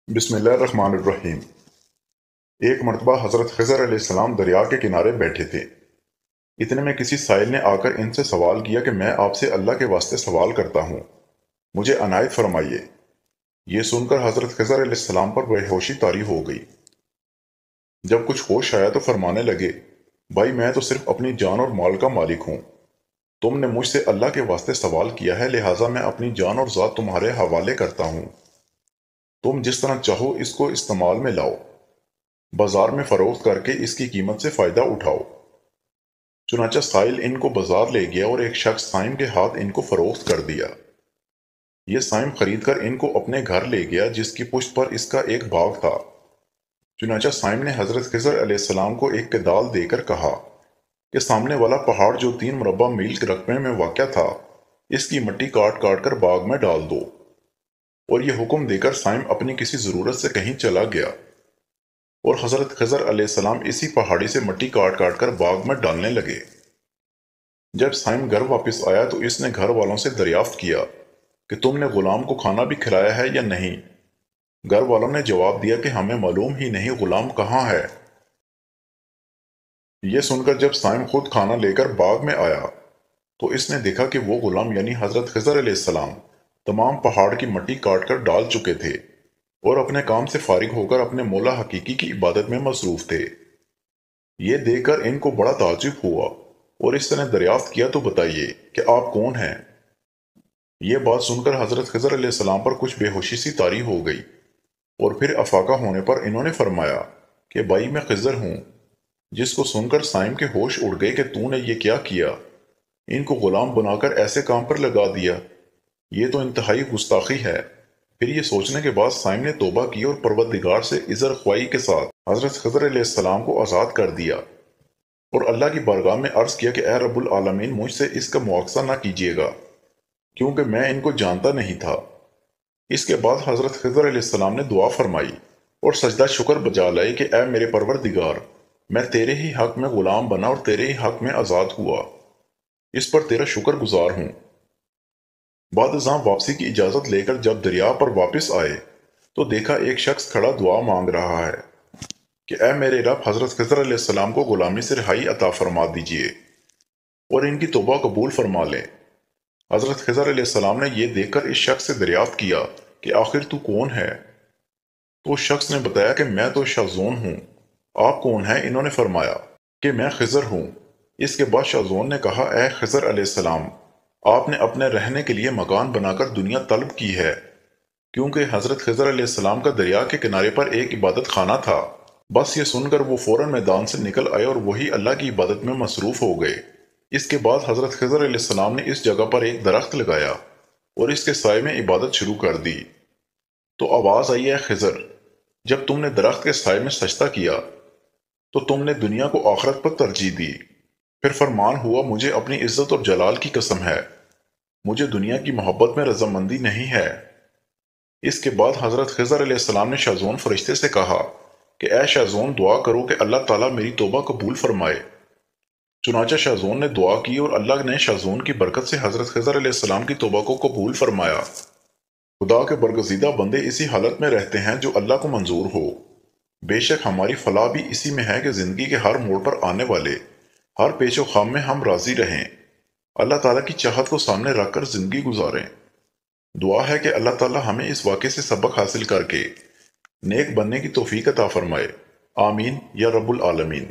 بسم اللہ الرحمن الرحیم۔ ایک مرتبہ حضرت خضر علیہ السلام دریا کے کنارے بیٹھے تھے۔ اتنے میں کسی سائل نے آ کر ان سے سوال کیا کہ میں آپ سے اللہ کے واسطے سوال کرتا ہوں، مجھے عنایت فرمائیے۔ یہ سن کر حضرت خضر علیہ السلام پر بے ہوشی طاری ہو گئی۔ جب کچھ ہوش آیا تو فرمانے لگے، بھائی میں تو صرف اپنی جان اور مال کا مالک ہوں۔ تم نے مجھ سے اللہ کے واسطے سوال کیا ہے، لہٰذا میں اپنی جان اور ذات تمہارے حوالے کرتا ہوں۔ تم جس طرح چاہو اس کو استعمال میں لاؤ، بازار میں فروخت کر کے اس کی قیمت سے فائدہ اٹھاؤ۔ چنانچہ سائل ان کو بازار لے گیا اور ایک شخص سائم کے ہاتھ ان کو فروخت کر دیا۔ یہ سائم خرید کر ان کو اپنے گھر لے گیا جس کی پشت پر اس کا ایک باغ تھا۔ چنانچہ سائم نے حضرت خضر علیہ السلام کو ایک کدال دے کر کہا کہ سامنے والا پہاڑ جو 3 مربع میل کے رقبے میں واقع تھا، اس کی مٹی کاٹ کاٹ کر باغ میں ڈال دو۔ اور یہ حکم دے کر سائم اپنی کسی ضرورت سے کہیں چلا گیا، اور حضرت خضر علیہ السلام اسی پہاڑی سے مٹی کاٹ کاٹ کر باغ میں ڈالنے لگے۔ جب سائم گھر واپس آیا تو اس نے گھر والوں سے دریافت کیا کہ تم نے غلام کو کھانا بھی کھلایا ہے یا نہیں؟ گھر والوں نے جواب دیا کہ ہمیں معلوم ہی نہیں غلام کہاں ہے۔ یہ سن کر جب سائم خود کھانا لے کر باغ میں آیا تو اس نے دیکھا کہ وہ غلام یعنی حضرت خضر علیہ السلام تمام پہاڑ کی مٹی کاٹ کر ڈال چکے تھے اور اپنے کام سے فارغ ہو کر اپنے مولا حقیقی کی عبادت میں مصروف تھے۔ یہ دیکھ کر ان کو بڑا تعجب ہوا اور اس نے دریافت کیا تو بتائیے کہ آپ کون ہیں؟ یہ بات سن کر حضرت خضر علیہ السلام پر کچھ بے ہوشی سی طاری ہو گئی، اور پھر افاقہ ہونے پر انہوں نے فرمایا کہ بھائی میں خضر ہوں۔ جس کو سن کر سائم کے ہوش اڑ گئے کہ تو نے یہ کیا کیا، ان کو غلام بنا کر ایسے کام پر لگا دیا، یہ تو انتہائی گستاخی ہے۔ پھر یہ سوچنے کے بعد سائم نے توبہ کی اور پروردگار سے عذر خواہی کے ساتھ حضرت خضر علیہ السلام کو آزاد کر دیا، اور اللہ کی بارگاہ میں عرض کیا کہ اے رب العالمین، مجھ سے اس کا مواخذہ نہ کیجیے گا، کیونکہ میں ان کو جانتا نہیں تھا۔ اس کے بعد حضرت خضر علیہ السلام نے دعا فرمائی اور سجدہ شکر بجا لائی کہ اے میرے پروردگار، میں تیرے ہی حق میں غلام بنا اور تیرے ہی حق میں آزاد ہوا، اس پر تیرا شکر گزار ہوں۔ بعد ازاں واپسی کی اجازت لے کر جب دریا پر واپس آئے تو دیکھا ایک شخص کھڑا دعا مانگ رہا ہے کہ اے میرے رب، حضرت خضر علیہ السلام کو غلامی سے رہائی عطا فرما دیجیے اور ان کی توبہ قبول فرما لیں۔ حضرت خضر علیہ السلام نے یہ دیکھ کر اس شخص سے دریافت کیا کہ آخر تو کون ہے؟ تو اس شخص نے بتایا کہ میں تو شاذون ہوں۔ آپ کون ہیں؟ انہوں نے فرمایا کہ میں خضر ہوں۔ اس کے بعد شاذون نے کہا، اے خضر علیہ السلام، آپ نے اپنے رہنے کے لیے مکان بنا کر دنیا طلب کی ہے، کیونکہ حضرت خضر علیہ السلام کا دریا کے کنارے پر ایک عبادت خانہ تھا۔ بس یہ سن کر وہ فوراً میدان سے نکل آئے اور وہی اللہ کی عبادت میں مصروف ہو گئے۔ اس کے بعد حضرت خضر علیہ السلام نے اس جگہ پر ایک درخت لگایا اور اس کے سائے میں عبادت شروع کر دی۔ تو آواز آئی، اے خضر، جب تم نے درخت کے سائے میں سجدہ کیا تو تم نے دنیا کو آخرت پر ترجیح دی۔ پھر فرمان ہوا، مجھے اپنی عزت اور جلال کی قسم ہے، مجھے دنیا کی محبت میں رضامندی نہیں ہے۔ اس کے بعد حضرت خضر علیہ السلام نے شاذون فرشتے سے کہا کہ اے شاذون، دعا کرو کہ اللہ تعالیٰ میری توبہ قبول فرمائے۔ چنانچہ شاذون نے دعا کی اور اللہ نے شاذون کی برکت سے حضرت خضر علیہ السلام کی توبہ کو قبول فرمایا۔ خدا کے برگزیدہ بندے اسی حالت میں رہتے ہیں جو اللہ کو منظور ہو۔ بے شک ہماری فلاح بھی اسی میں ہے کہ زندگی کے ہر موڑ پر آنے والے ہر پیچ و خم میں ہم راضی رہیں، اللہ تعالیٰ کی چاہت کو سامنے رکھ کر زندگی گزاریں۔ دعا ہے کہ اللہ تعالیٰ ہمیں اس واقعے سے سبق حاصل کر کے نیک بننے کی توفیق عطا فرمائے۔ آمین یا رب العالمین۔